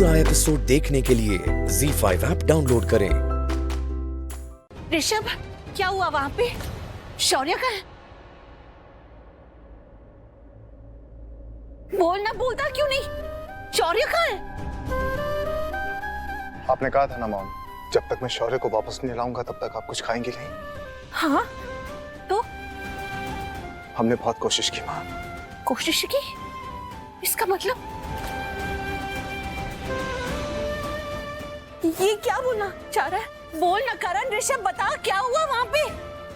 पूरा एपिसोड देखने के लिए ZEE5 ऐप डाउनलोड करें। ऋषभ, क्या हुआ वहां पे? शौर्य का है? बोलना, बोलता क्यों नहीं? शौर्य का है? आपने कहा था ना मॉम, जब तक मैं शौर्य को वापस नहीं लाऊंगा तब तक आप कुछ खाएंगी नहीं। हाँ, तो हमने बहुत कोशिश की माँ। कोशिश की? इसका मतलब ये क्या बोलना चाह रहा है? बोल ना करण। ऋषभ, बता क्या हुआ वहां पे?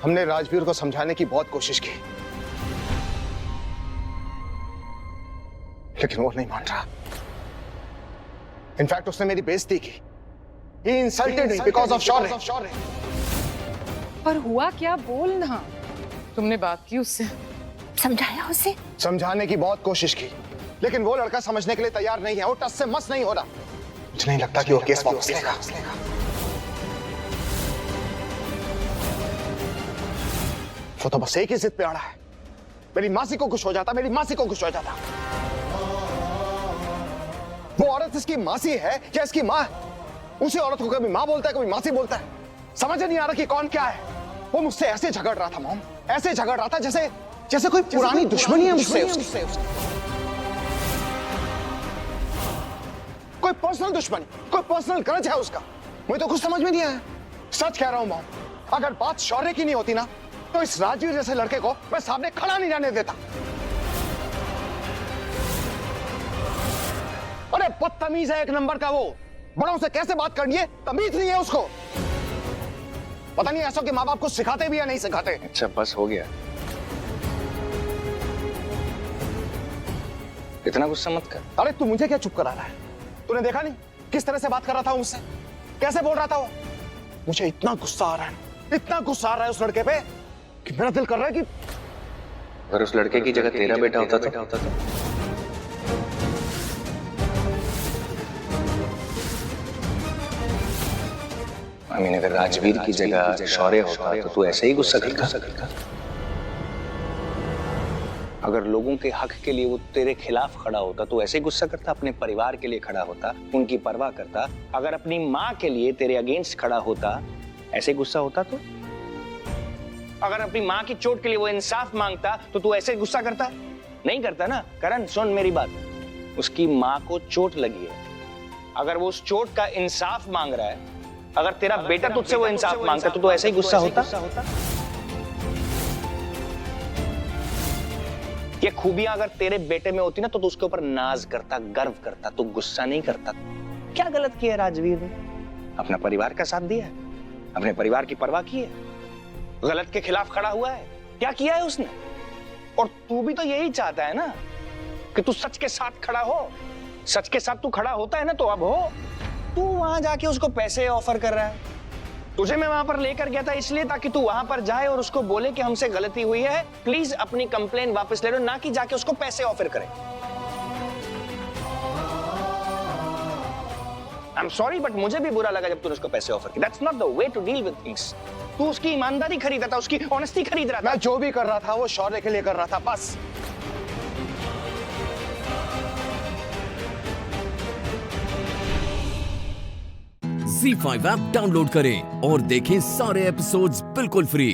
हमने राजवीर को समझाने की बहुत कोशिश की, लेकिन वो नहीं मान रहा। इनफैक्ट उसने मेरी बेइज्जती की। He insulted me because of शौर्य। पर हुआ क्या? बोल ना। तुमने बात की उससे? समझाया उसे? समझाने की बहुत कोशिश की, लेकिन वो लड़का समझने के लिए तैयार नहीं है। वो टस से मस नहीं हो रहा। मुझे नहीं लगता कि वो केस वापस लेगा। वो तो बस एक ही जिद पे अड़ा है। मेरी मासी को कुछ हो जाता, मेरी मासी को कुछ हो जाता। वो औरत इसकी मासी है या इसकी माँ है? उसी औरत को कभी माँ बोलता है, कभी मासी बोलता है। समझ नहीं आ रहा कि कौन क्या है। वो मुझसे ऐसे झगड़ रहा था मॉम, ऐसे झगड़ रहा था जैसे कोई पुरानी दुश्मनी है मुझसे। कोई पर्सनल दुश्मनी, कोई पर्सनल ग्रज है उसका। मुझे तो कुछ समझ में नहीं आया। सच कह रहा हूं मॉम, अगर बात शौर्य की नहीं होती ना, तो इस राजवीर जैसे लड़के को मैं सामने खड़ा नहीं रहने देता। अरे बदतमीज है एक नंबर का वो। बड़ों से कैसे बात करनी है तमीज नहीं है उसको। पता नहीं ऐसा कि माँ बाप को सिखाते भी या नहीं सिखाते। अच्छा बस हो गया, इतना गुस्सा मत कर। अरे तू मुझे क्या चुप करा रहा है? तूने देखा नहीं किस तरह से बात कर रहा था मुझसे? कैसे बोल रहा था वो? मुझे इतना गुस्सा आ रहा है, इतना गुस्सा आ रहा है उस लड़के पे कि मेरा दिल कर रहा है कि अगर उस लड़के की जगह तेरा बेटा होता तो आई मीन अगर राजवीर की जगह शौर्य होता तो तू ऐसे ही गुस्सा करता। अगर लोगों के हक के लिए वो तेरे खिलाफ खड़ा होता तो ऐसे ही गुस्सा करता। अपने परिवार के लिए खड़ा होता, उनकी परवाह करता। अगर अपनी माँ के लिए तेरे अगेंस्ट खड़ा होता, ऐसे ही गुस्सा होता। तो अगर अपनी माँ की चोट के लिए वो इंसाफ मांगता तो तू ऐसे गुस्सा करता? नहीं करता ना। करण सुन मेरी बात, उसकी माँ को चोट लगी है। अगर वो उस चोट का इंसाफ मांग रहा है, अगर तेरा बेटा तुझसे वो इंसाफ मांगता तो ऐसे ही गुस्सा होता। ये खूबियां अगर तेरे बेटे में होती ना तो तू उसके ऊपर नाज करता, गर्व करता, तो गुस्सा नहीं करता। क्या गलत किया राजवीर ने? अपना परिवार का साथ दिया है, अपने परिवार की परवाह की है, गलत के खिलाफ खड़ा हुआ है। क्या किया है उसने? और तू भी तो यही चाहता है ना कि तू सच के साथ खड़ा हो। सच के साथ तू खड़ा होता है ना, तो अब हो। तू वहां जाके उसको पैसे ऑफर कर रहा है। तुझे मैं वहां पर लेकर गया था इसलिए ताकि तू वहां पर जाए और उसको बोले कि हमसे गलती हुई है, प्लीज अपनी कंप्लेन वापस ले लो, ना कि जाके उसको पैसे ऑफर करे। आई एम सॉरी बट मुझे भी बुरा लगा जब तूने उसको पैसे ऑफर किया। That's not the way to deal with things. तू उसकी ईमानदारी खरीदा था, उसकी ऑनेस्टी खरीद रहा था। मैं जो भी कर रहा था वो शौर्य के लिए कर रहा था बस। ZEE5 ऐप डाउनलोड करें और देखें सारे एपिसोड्स बिल्कुल फ्री।